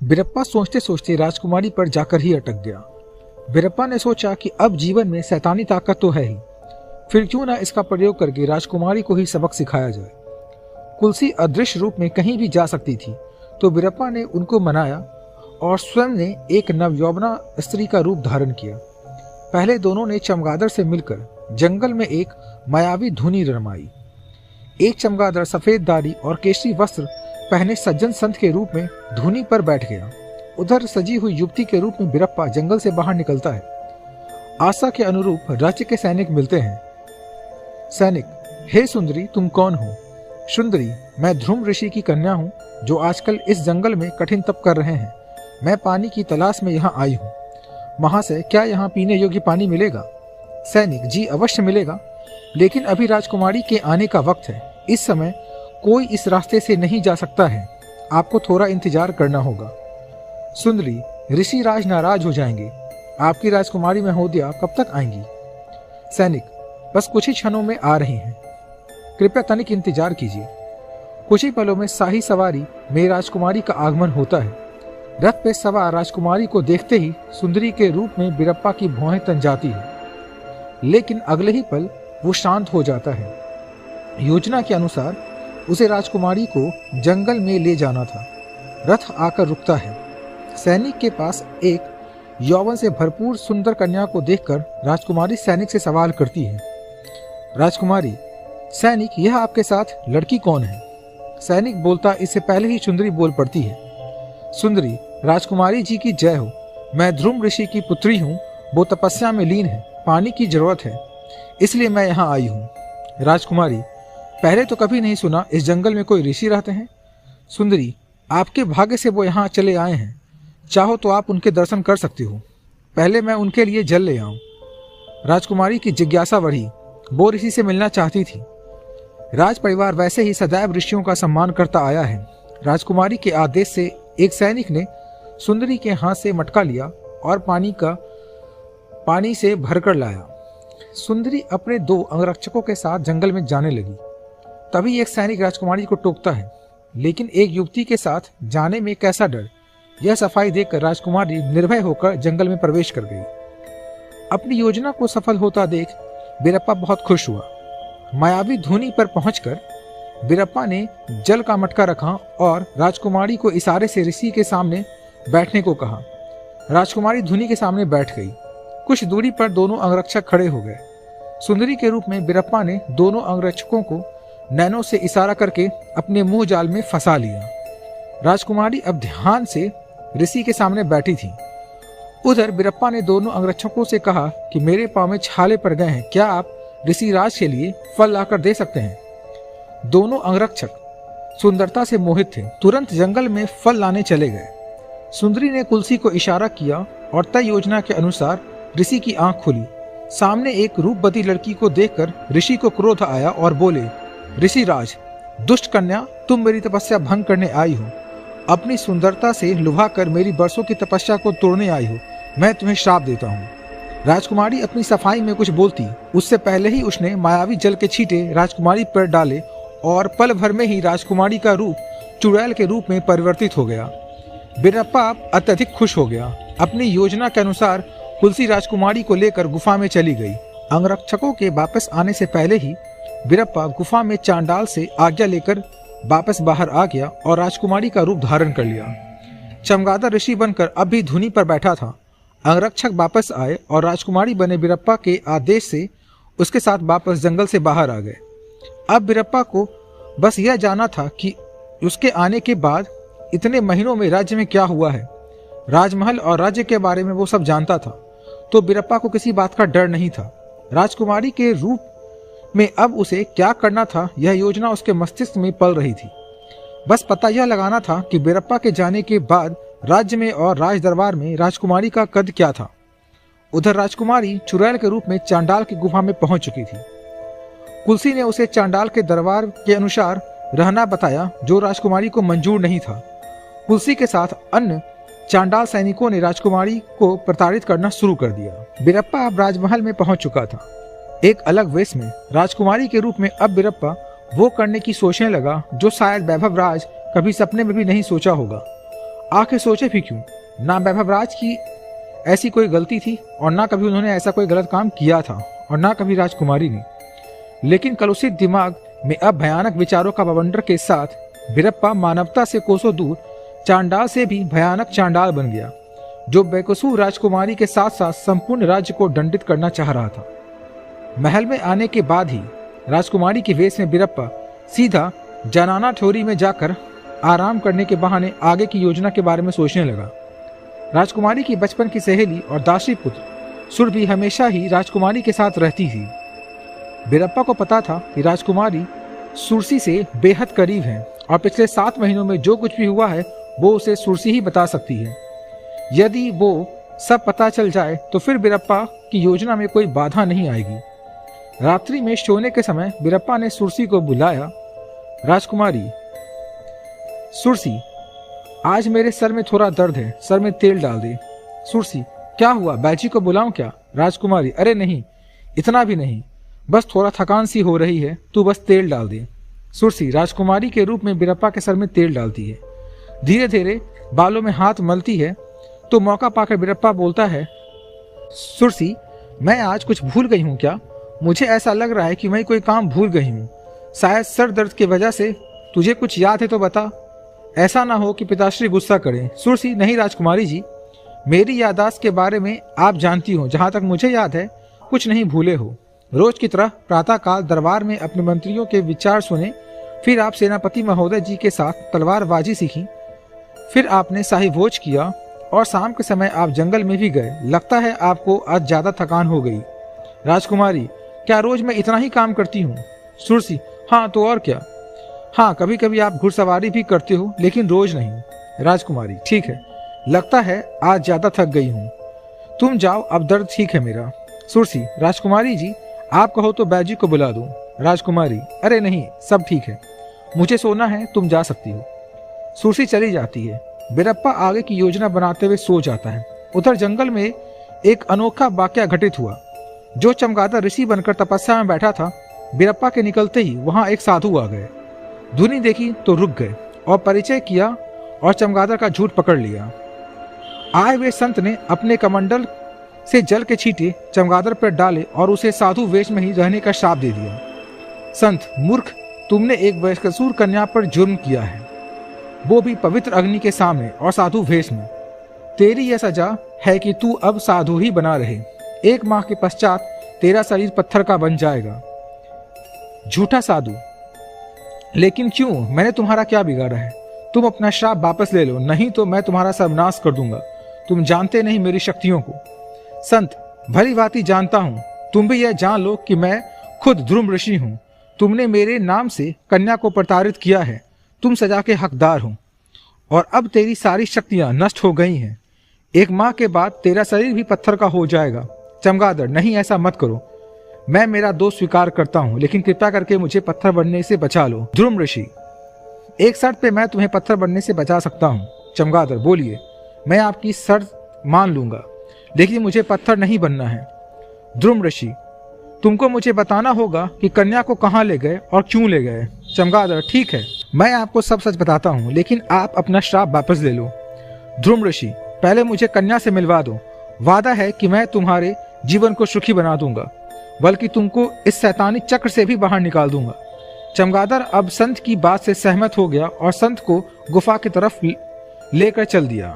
बीरप्पा सोचते सोचते राजकुमारी पर जाकर ही अटक गया। बीरप्पा ने सोचा कि अब जीवन में शैतानी ताकत तो है ही, फिर क्यों ना इसका प्रयोग करके राजकुमारी को ही सबक सिखाया जाए। कुलसी अदृश्य रूप में कहीं भी जा सकती थी, तो बीरप्पा ने उनको मनाया और स्वयं ने एक नवयौवना स्त्री का रूप धारण किया। पहले दोनों ने चमगादड़ से मिलकर जंगल में एक मायावी धुनी रमाई। एक चमगादड़ सफेद दाढ़ी और केशरी वस्त्र पहने सज्जन संत के रूप में धुनी पर बैठ गया। उधर सजी हुई युवती के रूप में बीरप्पा जंगल से बाहर निकलता है। आशा के अनुरूप राज्य के सैनिक मिलते हैं। सैनिक: हे सुंदरी, तुम कौन हो? सुंदरी: मैं ध्रुव ऋषि की कन्या हूँ, जो आजकल इस जंगल में कठिन तप कर रहे हैं। मैं पानी की तलाश में यहाँ आई हूँ। महाशय, क्या यहाँ पीने योग्य पानी मिलेगा? सैनिक: जी अवश्य मिलेगा, लेकिन अभी राजकुमारी के आने का वक्त है। इस समय कोई इस रास्ते से नहीं जा सकता है, आपको थोड़ा इंतजार करना होगा। सुंदरी: ऋषि राज नाराज हो जाएंगे। आपकी राजकुमारी महोदया कब तक आएंगी? सैनिक: बस कुछ ही क्षणों में आ रही हैं, कृपया तनिक इंतजार कीजिए। कुछ ही पलों में शाही सवारी में राजकुमारी का आगमन होता है। रथ पे सवार राजकुमारी को देखते ही सुंदरी के रूप में बीरप्पा की भौहें तन जाती है, लेकिन अगले ही पल वो शांत हो जाता है। योजना के अनुसार उसे राजकुमारी को जंगल में ले जाना था। रथ आकर रुकता है। सैनिक के पास एक यौवन से भरपूर सुंदर कन्या को देखकर राजकुमारी सैनिक से सवाल करती है। राजकुमारी: सैनिक, यह आपके साथ लड़की कौन है? सैनिक बोलता इससे पहले ही सुंदरी बोल पड़ती है। सुंदरी: राजकुमारी जी की जय हो। मैं ध्रुव ऋषि की पुत्री हूँ, वो तपस्या में लीन है, पानी की जरूरत है, इसलिए मैं यहाँ आई हूँ। राजकुमारी: पहले तो कभी नहीं सुना इस जंगल में कोई ऋषि रहते हैं। सुंदरी: आपके भाग्य से वो यहाँ चले आए हैं, चाहो तो आप उनके दर्शन कर सकते हो। पहले मैं उनके लिए जल ले आऊं। राजकुमारी की जिज्ञासा बढ़ी, वो ऋषि से मिलना चाहती थी। राज परिवार वैसे ही सदैव ऋषियों का सम्मान करता आया है। राजकुमारी के आदेश से एक सैनिक ने सुंदरी के हाथ से मटका लिया और पानी से भरकर लाया। सुंदरी अपने 2 अंगरक्षकों के साथ जंगल में जाने लगी। तभी एक सैनिक राजकुमारी को टोकता है, लेकिन एक युवती के साथ जाने में कैसा डर। यह सफाई देखकर राजकुमारी निर्भय होकर जंगल में प्रवेश कर गई। अपनी योजना को सफल होता देख बीरप्पा बहुत खुश हुआ। मायावी धुनी पर पहुंचकर बीरप्पा ने जल का मटका रखा और राजकुमारी को इशारे से ऋषि के सामने बैठने को कहा। राजकुमारी धुनी के सामने बैठ गई। कुछ दूरी पर दोनों अंगरक्षक खड़े हो गए। सुंदरी के रूप में बीरप्पा ने दोनों अंगरक्षकों को नैनों से इशारा करके अपने मुंह जाल में फंसा लिया। राजकुमारी अब ध्यान से ऋषि के सामने बैठी थी। उधर बीरप्पा ने दोनों अंगरक्षकों से कहा कि मेरे पांव में छाले पड़ गए हैं, क्या आप ऋषि राज के लिए फल लाकर दे सकते हैं? दोनों अंगरक्षक सुंदरता से मोहित थे, तुरंत जंगल में फल लाने चले गए। सुंदरी ने कुलसी को इशारा किया और तय योजना के अनुसार ऋषि की आंख खुली। सामने एक रूपवती लड़की को देखकर ऋषि को क्रोध आया और बोले, ऋषि राज, दुष्ट कन्या, तुम मेरी तपस्या भंग करने आई हो। अपनी सुंदरता से लुभा कर मेरी बरसों की तपस्या को तोड़ने आई हो। मैं तुम्हें श्राप देता हूँ। राजकुमारी अपनी सफाई में कुछ बोलती उससे पहले ही उसने मायावी जल के छींटे राजकुमारी पर डाले और पल भर में ही राजकुमारी का रूप चुड़ैल के रूप में परिवर्तित हो गया। बीरप्पा अत्यधिक खुश हो गया। अपनी योजना के अनुसार कुलसी राजकुमारी को लेकर गुफा में चली गई। अंगरक्षकों के वापस आने से पहले ही बीरप्पा गुफा में चांडाल से आज्ञा लेकर वापस बाहर आ गया और राजकुमारी का रूप धारण कर लिया। चमगादड़ ऋषि बनकर अब भी धुनी पर बैठा था। अंगरक्षक वापस आए और राजकुमारी बने बीरप्पा के आदेश से उसके साथ वापस जंगल से बाहर आ गए। अब बीरप्पा को बस यह जानना था कि उसके आने के बाद इतने महीनों में राज्य में क्या हुआ है। राजमहल और राज्य के बारे में वो सब जानता था, तो बीरप्पा को किसी बात का डर नहीं था। राजकुमारी के रूप में अब उसे क्या करना था, यह योजना उसके मस्तिष्क में पल रही थी। बस पता यह लगाना था कि बीरप्पा के जाने के बाद राज्य में और राज दरबार में राजकुमारी का कद क्या था। उधर राजकुमारी चुड़ैल के रूप में चांडाल की गुफा में पहुंच चुकी थी। कुलसी ने उसे चांडाल के दरबार के अनुसार रहना बताया, जो राजकुमारी को मंजूर नहीं था। कुलसी के साथ अन्य चांडाल सैनिकों ने राजकुमारी को प्रताड़ित करना शुरू कर दिया। बीरप्पा अब राजमहल में पहुंच चुका था। एक अलग वेश में राजकुमारी के रूप में अब बीरप्पा वो करने की सोचने लगा जो शायद वैभव राज कभी सपने में भी नहीं सोचा होगा। आखिर सोचे भी क्यों? ना वैभवराज की ऐसी कोई गलती थी और ना कभी उन्होंने ऐसा कोई गलत काम किया था और ना कभी राजकुमारी ने। लेकिन कलुषित दिमाग में अब भयानक विचारों का बवंडर के साथ बिरप्पा मानवता से कोसों दूर चांडाल से भी भयानक चांडाल बन गया, जो बेकसूर राजकुमारी के साथ साथ संपूर्ण राज्य को दंडित करना चाह रहा था। महल में आने के बाद ही राजकुमारी के वेश में बिरप्पा सीधा जनाना ठोरी में जाकर आराम करने के बहाने आगे की योजना के बारे में सोचने लगा। राजकुमारी की बचपन की सहेली और दासी पुत्र सुरभि हमेशा ही राजकुमारी के साथ रहती थी। बिरप्पा को पता था कि राजकुमारी सुरसी से बेहद करीब है और पिछले 7 महीनों में जो कुछ भी हुआ है वो उसे सुरसी ही बता सकती है। यदि वो सब पता चल जाए तो फिर बिरप्पा की योजना में कोई बाधा नहीं आएगी। रात्रि में सोने के समय बिरप्पा ने सुरसी को बुलाया। राजकुमारी, सुरसी, आज मेरे सर में थोड़ा दर्द है, सर में तेल डाल दे। सुरसी, क्या हुआ, बैजी को बुलाऊं क्या? राजकुमारी, अरे नहीं, इतना भी नहीं, बस थोड़ा थकान सी हो रही है, तू बस तेल डाल दे। सुरसी राजकुमारी के रूप में बिरप्पा के सर में तेल डालती है, धीरे धीरे बालों में हाथ मलती है तो मौका पाकर बिरप्पा बोलता है, सुरसी, मैं आज कुछ भूल गई हूँ क्या? मुझे ऐसा लग रहा है कि मैं कोई काम भूल गई हूँ। शायद सर दर्द की वजह से। तुझे कुछ याद है तो बता, ऐसा ना हो कि पिताश्री गुस्सा करें। सुरसी, नहीं राजकुमारी जी, मेरी याददाश्त के बारे में आप जानती हो, जहाँ तक मुझे याद है कुछ नहीं भूले हो। रोज की तरह प्रातःकाल दरबार में अपने मंत्रियों के विचार सुने, फिर आप सेनापति महोदय जी के साथ तलवारबाजी सीखी, फिर आपने शाही भोज किया और शाम के समय आप जंगल में भी गए। लगता है आपको आज ज्यादा थकान हो गई। राजकुमारी, क्या रोज मैं इतना ही काम करती हूँ? सुरसी, हाँ तो और क्या, हाँ कभी कभी आप घुड़सवारी भी करते हो, लेकिन रोज नहीं। राजकुमारी, ठीक है, लगता है आज ज्यादा थक गई हूँ, तुम जाओ, अब दर्द ठीक है मेरा। सुरसी, राजकुमारी जी, आप कहो तो बैजी को बुला दूं। राजकुमारी, अरे नहीं, सब ठीक है, मुझे सोना है, तुम जा सकती हो। सुरसी चली जाती है। बिरप्पा आगे की योजना बनाते हुए सो जाता है। उधर जंगल में एक अनोखा वाकया घटित हुआ। जो चमगादड़ ऋषि बनकर तपस्या में बैठा था, बिरप्पा के निकलते ही वहां एक साधु आ गए। धुनी देखी तो रुक गए और परिचय किया और चमगादड़ का झूठ पकड़ लिया। आए हुए संत ने अपने कमंडल से जल के छींटे चमगादड़ पर डाले और उसे साधु वेश में ही रहने का श्राप दे दिया। संत, मूर्ख, तुमने एक बेकसूर कन्या पर जुर्म किया है, वो भी पवित्र अग्नि के सामने और साधु वेश में। तेरी यह सजा है कि तू अब साधु ही बना रहे। 1 माह के पश्चात तेरा शरीर पत्थर का बन जाएगा। झूठा साधु, लेकिन क्यों? मैंने तुम्हारा क्या बिगाड़ा है? तुम अपना श्राप वापस ले लो, नहीं तो मैं तुम्हारा सर्वनाश कर दूंगा। तुम जानते नहीं मेरी शक्तियों को। संत, भली भांति जानता हूं, तुम भी यह जान लो कि मैं खुद ध्रुव ऋषि हूं। तुमने मेरे नाम से कन्या को प्रताड़ित किया है, तुम सजा के हकदार हो और अब तेरी सारी शक्तियां नष्ट हो गई हैं। 1 माह के बाद तेरा शरीर भी पत्थर का हो जाएगा। चमगादड़, नहीं, ऐसा मत करो, मैं मेरा दोष स्वीकार करता हूं, लेकिन कृपया करके मुझे पत्थर बनने से बचा लो। ध्रुव ऋषि, एक शर्त पे मैं तुम्हें पत्थर बनने से बचा सकता हूं। चमगादड़, बोलिए। मैं आपकी शर्त मान लूंगा, लेकिन मुझे पत्थर नहीं बनना है। ध्रुव ऋषि, तुमको मुझे बताना होगा कि कन्या को कहाँ ले गए और क्यों ले गए। चमगादड़, ठीक है, मैं आपको सब सच बताता हूँ, लेकिन आप अपना श्राप वापस ले लो। ध्रुव ऋषि, पहले मुझे कन्या से मिलवा दो। वादा है कि मैं तुम्हारे जीवन को सुखी बना दूंगा, बल्कि तुमको इस शैतानी चक्र से भी बाहर निकाल दूंगा। चमगादड़ अब संत की बात से सहमत हो गया और संत को गुफा की तरफ लेकर चल दिया।